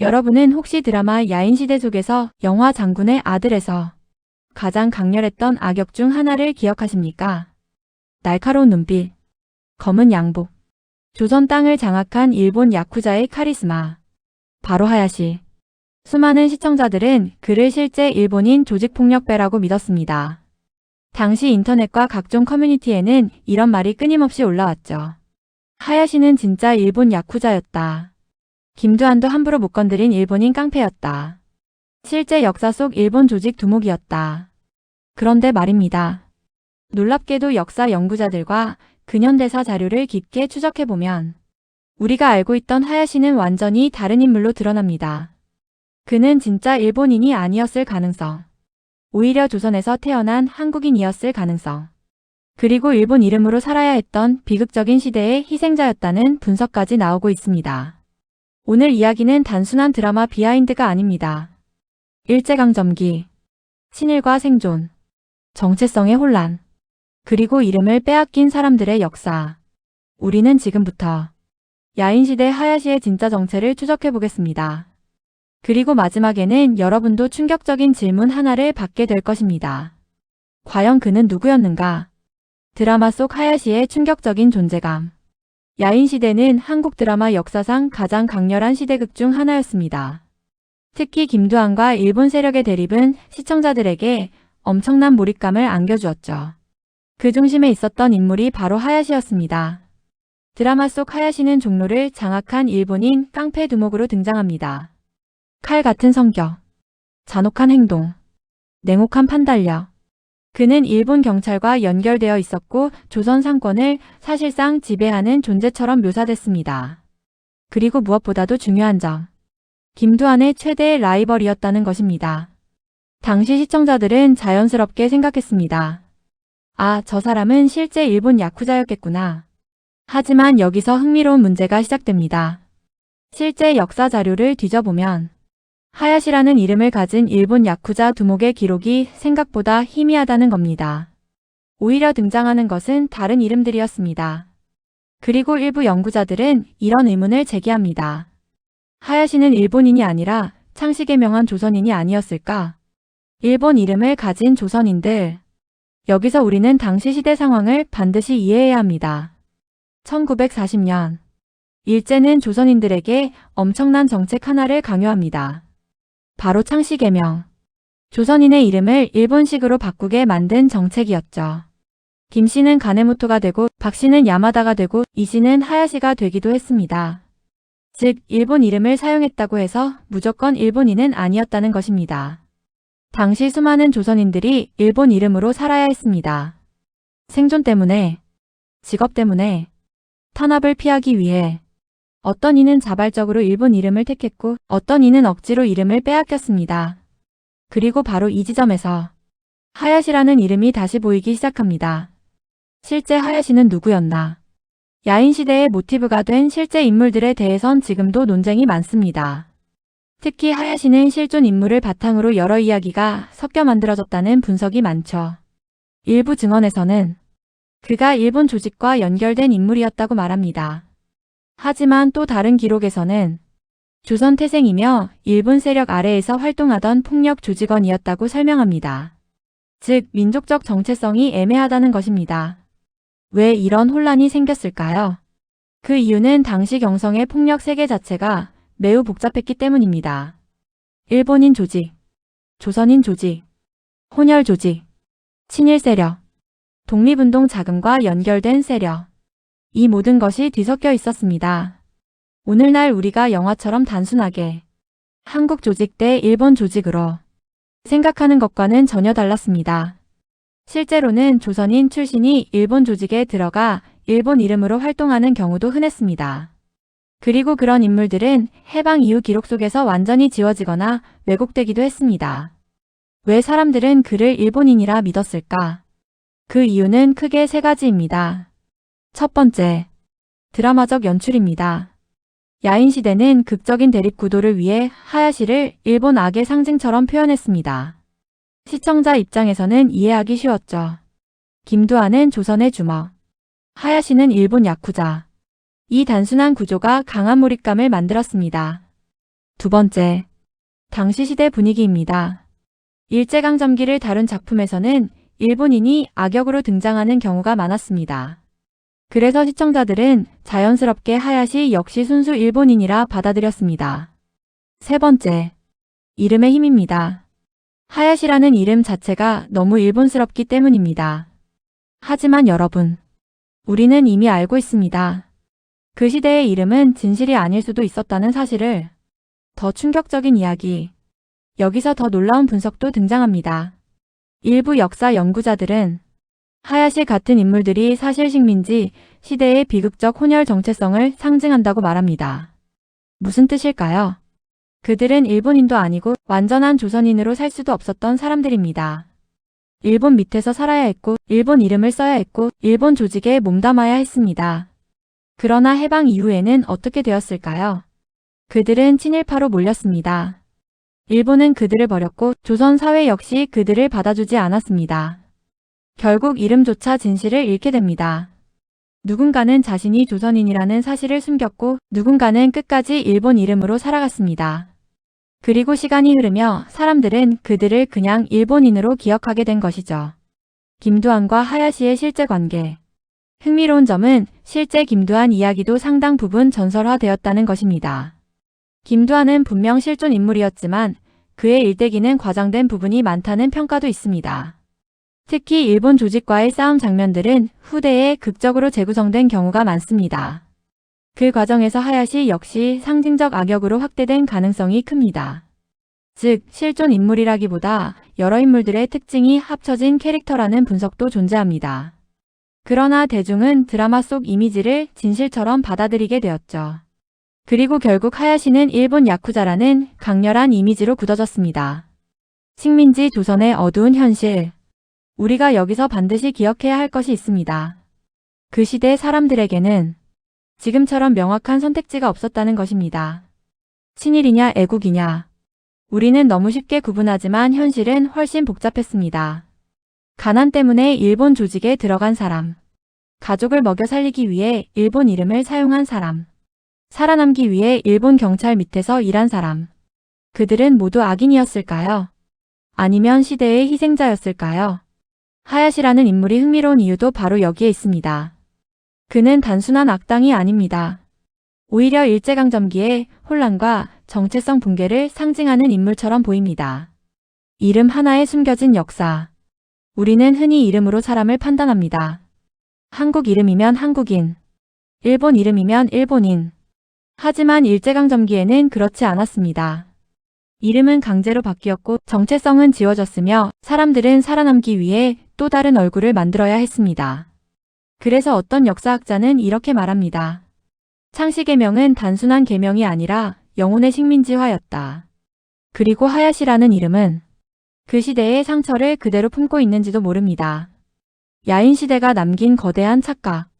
여러분은 혹시 드라마 야인시대 속에서 영화 장군의 아들에서 가장 강렬했던 악역 중 하나를 기억하십니까? 날카로운 눈빛, 검은 양복, 조선 땅을 장악한 일본 야쿠자의 카리스마, 바로 하야시. 수많은 시청자들은 그를 실제 일본인 조직폭력배라고 믿었습니다. 당시 인터넷과 각종 커뮤니티에는 이런 말이 끊임없이 올라왔죠. 하야시는 진짜 일본 야쿠자였다. 김두한도 함부로 못 건드린 일본인 깡패였다. 실제 역사 속 일본 조직 두목이었다. 그런데 말입니다. 놀랍게도 역사 연구자들과 근현대사 자료를 깊게 추적해보면 우리가 알고 있던 하야시는 완전히 다른 인물로 드러납니다. 그는 진짜 일본인이 아니었을 가능성, 오히려 조선에서 태어난 한국인이었을 가능성, 그리고 일본 이름으로 살아야 했던 비극적인 시대의 희생자였다는 분석까지 나오고 있습니다. 오늘 이야기는 단순한 드라마 비하인드가 아닙니다. 일제강점기, 친일과 생존, 정체성의 혼란, 그리고 이름을 빼앗긴 사람들의 역사. 우리는 지금부터 야인시대 하야시의 진짜 정체를 추적해보겠습니다. 그리고 마지막에는 여러분도 충격적인 질문 하나를 받게 될 것입니다. 과연 그는 누구였는가? 드라마 속 하야시의 충격적인 존재감. 야인시대는 한국 드라마 역사상 가장 강렬한 시대극 중 하나였습니다. 특히 김두한과 일본 세력의 대립은 시청자들에게 엄청난 몰입감을 안겨주었죠. 그 중심에 있었던 인물이 바로 하야시였습니다. 드라마 속 하야시는 종로를 장악한 일본인 깡패 두목으로 등장합니다. 칼 같은 성격, 잔혹한 행동, 냉혹한 판단력. 그는 일본 경찰과 연결되어 있었고 조선 상권을 사실상 지배하는 존재처럼 묘사됐습니다. 그리고 무엇보다도 중요한 점, 김두한의 최대의 라이벌이었다는 것입니다. 당시 시청자들은 자연스럽게 생각했습니다. 아, 저 사람은 실제 일본 야쿠자였겠구나. 하지만 여기서 흥미로운 문제가 시작됩니다. 실제 역사 자료를 뒤져보면 하야시라는 이름을 가진 일본 야쿠자 두목의 기록이 생각보다 희미하다는 겁니다. 오히려 등장하는 것은 다른 이름들이었습니다. 그리고 일부 연구자들은 이런 의문을 제기합니다. 하야시는 일본인이 아니라 창씨계 명한 조선인이 아니었을까? 일본 이름을 가진 조선인들. 여기서 우리는 당시 시대 상황을 반드시 이해해야 합니다. 1940년, 일제는 조선인들에게 엄청난 정책 하나를 강요합니다. 바로 창씨 개명. 조선인의 이름을 일본식으로 바꾸게 만든 정책이었죠. 김 씨는 가네모토가 되고 박 씨는 야마다가 되고 이 씨는 하야시가 되기도 했습니다. 즉, 일본 이름을 사용했다고 해서 무조건 일본인은 아니었다는 것입니다. 당시 수많은 조선인들이 일본 이름으로 살아야 했습니다. 생존 때문에, 직업 때문에, 탄압을 피하기 위해. 어떤 이는 자발적으로 일본 이름을 택했고 어떤 이는 억지로 이름을 빼앗겼습니다. 그리고 바로 이 지점에서 하야시라는 이름이 다시 보이기 시작합니다. 실제 하야시는 누구였나? 야인시대의 모티브가 된 실제 인물들에 대해선 지금도 논쟁이 많습니다. 특히 하야시는 실존 인물을 바탕으로 여러 이야기가 섞여 만들어졌다는 분석이 많죠. 일부 증언에서는 그가 일본 조직과 연결된 인물이었다고 말합니다. 하지만 또 다른 기록에서는 조선 태생이며 일본 세력 아래에서 활동하던 폭력 조직원이었다고 설명합니다. 즉, 민족적 정체성이 애매하다는 것입니다. 왜 이런 혼란이 생겼을까요? 그 이유는 당시 경성의 폭력 세계 자체가 매우 복잡했기 때문입니다. 일본인 조직, 조선인 조직, 혼혈 조직, 친일 세력, 독립운동 자금과 연결된 세력. 이 모든 것이 뒤섞여 있었습니다. 오늘날 우리가 영화처럼 단순하게 한국 조직 대 일본 조직으로 생각하는 것과는 전혀 달랐습니다. 실제로는 조선인 출신이 일본 조직에 들어가 일본 이름으로 활동하는 경우도 흔했습니다. 그리고 그런 인물들은 해방 이후 기록 속에서 완전히 지워지거나 왜곡되기도 했습니다. 왜 사람들은 그를 일본인이라 믿었을까? 그 이유는 크게 세 가지입니다. 첫 번째, 드라마적 연출입니다. 야인시대는 극적인 대립 구도를 위해 하야시를 일본 악의 상징처럼 표현했습니다. 시청자 입장에서는 이해하기 쉬웠죠. 김두한은 조선의 주먹, 하야시는 일본 야쿠자. 이 단순한 구조가 강한 몰입감을 만들었습니다. 두 번째, 당시 시대 분위기입니다. 일제강점기를 다룬 작품에서는 일본인이 악역으로 등장하는 경우가 많았습니다. 그래서 시청자들은 자연스럽게 하야시 역시 순수 일본인이라 받아들였습니다. 세 번째, 이름의 힘입니다. 하야시라는 이름 자체가 너무 일본스럽기 때문입니다. 하지만 여러분, 우리는 이미 알고 있습니다. 그 시대의 이름은 진실이 아닐 수도 있었다는 사실을. 더 충격적인 이야기, 여기서 더 놀라운 분석도 등장합니다. 일부 역사 연구자들은 하야시 같은 인물들이 사실 식민지 시대의 비극적 혼혈 정체성을 상징한다고 말합니다. 무슨 뜻일까요? 그들은 일본인도 아니고 완전한 조선인으로 살 수도 없었던 사람들입니다. 일본 밑에서 살아야 했고, 일본 이름을 써야 했고, 일본 조직에 몸담아야 했습니다. 그러나 해방 이후에는 어떻게 되었을까요? 그들은 친일파로 몰렸습니다. 일본은 그들을 버렸고 조선 사회 역시 그들을 받아주지 않았습니다. 결국 이름조차 진실을 잃게 됩니다. 누군가는 자신이 조선인이라는 사실을 숨겼고 누군가는 끝까지 일본 이름으로 살아갔습니다. 그리고 시간이 흐르며 사람들은 그들을 그냥 일본인으로 기억하게 된 것이죠. 김두한과 하야시의 실제 관계. 흥미로운 점은 실제 김두한 이야기도 상당 부분 전설화되었다는 것입니다. 김두한은 분명 실존 인물이었지만 그의 일대기는 과장된 부분이 많다는 평가도 있습니다. 특히 일본 조직과의 싸움 장면들은 후대에 극적으로 재구성된 경우가 많습니다. 그 과정에서 하야시 역시 상징적 악역으로 확대된 가능성이 큽니다. 즉, 실존 인물이라기보다 여러 인물들의 특징이 합쳐진 캐릭터라는 분석도 존재합니다. 그러나 대중은 드라마 속 이미지를 진실처럼 받아들이게 되었죠. 그리고 결국 하야시는 일본 야쿠자라는 강렬한 이미지로 굳어졌습니다. 식민지 조선의 어두운 현실. 우리가 여기서 반드시 기억해야 할 것이 있습니다. 그 시대 사람들에게는 지금처럼 명확한 선택지가 없었다는 것입니다. 친일이냐 애국이냐. 우리는 너무 쉽게 구분하지만 현실은 훨씬 복잡했습니다. 가난 때문에 일본 조직에 들어간 사람. 가족을 먹여 살리기 위해 일본 이름을 사용한 사람. 살아남기 위해 일본 경찰 밑에서 일한 사람. 그들은 모두 악인이었을까요? 아니면 시대의 희생자였을까요? 하야시라는 인물이 흥미로운 이유도 바로 여기에 있습니다. 그는 단순한 악당이 아닙니다. 오히려 일제강점기의 혼란과 정체성 붕괴를 상징하는 인물처럼 보입니다. 이름 하나에 숨겨진 역사. 우리는 흔히 이름으로 사람을 판단합니다. 한국 이름이면 한국인, 일본 이름이면 일본인. 하지만 일제강점기에는 그렇지 않았습니다. 이름은 강제로 바뀌었고 정체성은 지워졌으며 사람들은 살아남기 위해 또 다른 얼굴을 만들어야 했습니다. 그래서 어떤 역사학자는 이렇게 말합니다. 창씨개명은 단순한 계명이 아니라 영혼의 식민지화였다. 그리고 하야시라는 이름은 그 시대의 상처를 그대로 품고 있는지도 모릅니다. 야인시대가 남긴 거대한 착각.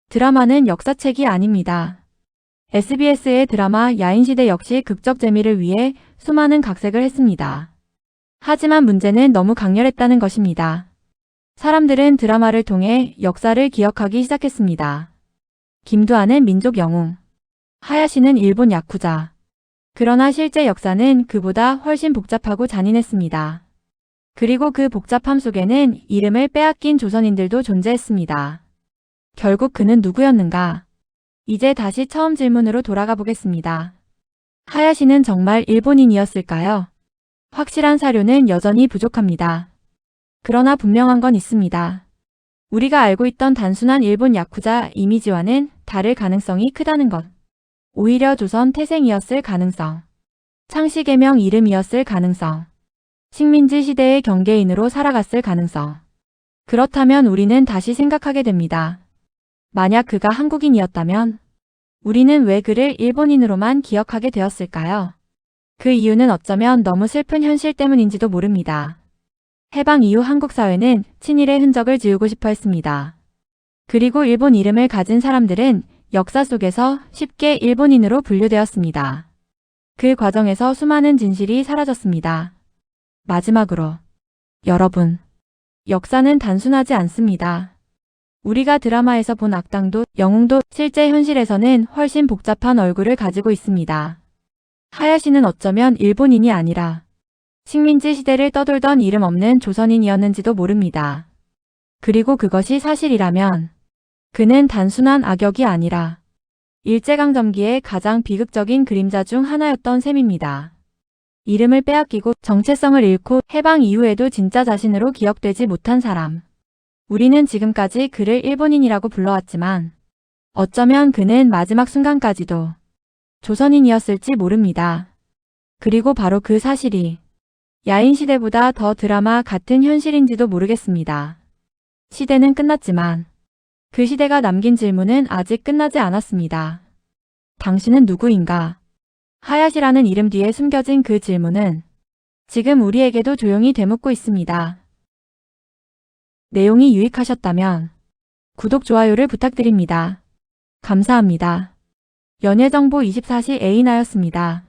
드라마는 역사책이 아닙니다. SBS의 드라마 야인시대 역시 극적 재미를 위해 수많은 각색을 했습니다. 하지만 문제는 너무 강렬했다는 것입니다. 사람들은 드라마를 통해 역사를 기억하기 시작했습니다. 김두한은 민족 영웅, 하야시는 일본 야쿠자. 그러나 실제 역사는 그보다 훨씬 복잡하고 잔인했습니다. 그리고 그 복잡함 속에는 이름을 빼앗긴 조선인들도 존재했습니다. 결국 그는 누구였는가? 이제 다시 처음 질문으로 돌아가 보겠습니다. 하야시는 정말 일본인이었을까요? 확실한 사료는 여전히 부족합니다. 그러나 분명한 건 있습니다. 우리가 알고 있던 단순한 일본 야쿠자 이미지와는 다를 가능성이 크다는 것. 오히려 조선 태생이었을 가능성. 창씨개명 이름이었을 가능성. 식민지 시대의 경계인으로 살아갔을 가능성. 그렇다면 우리는 다시 생각하게 됩니다. 만약 그가 한국인이었다면 우리는 왜 그를 일본인으로만 기억하게 되었을까요? 그 이유는 어쩌면 너무 슬픈 현실 때문인지도 모릅니다. 해방 이후 한국 사회는 친일의 흔적을 지우고 싶어 했습니다. 그리고 일본 이름을 가진 사람들은 역사 속에서 쉽게 일본인으로 분류되었습니다. 그 과정에서 수많은 진실이 사라졌습니다. 마지막으로, 여러분, 역사는 단순하지 않습니다. 우리가 드라마에서 본 악당도 영웅도 실제 현실에서는 훨씬 복잡한 얼굴을 가지고 있습니다. 하야시는 어쩌면 일본인이 아니라 식민지 시대를 떠돌던 이름 없는 조선인이었는지도 모릅니다. 그리고 그것이 사실이라면 그는 단순한 악역이 아니라 일제강점기의 가장 비극적인 그림자 중 하나였던 셈입니다. 이름을 빼앗기고 정체성을 잃고 해방 이후에도 진짜 자신으로 기억되지 못한 사람. 우리는 지금까지 그를 일본인이라고 불러왔지만 어쩌면 그는 마지막 순간까지도 조선인이었을지 모릅니다. 그리고 바로 그 사실이 야인시대보다 더 드라마 같은 현실인지도 모르겠습니다. 시대는 끝났지만 그 시대가 남긴 질문은 아직 끝나지 않았습니다. 당신은 누구인가? 하야시라는 이름 뒤에 숨겨진 그 질문은 지금 우리에게도 조용히 되묻고 있습니다. 내용이 유익하셨다면 구독, 좋아요를 부탁드립니다. 감사합니다. 연예정보 24시 에이나였습니다.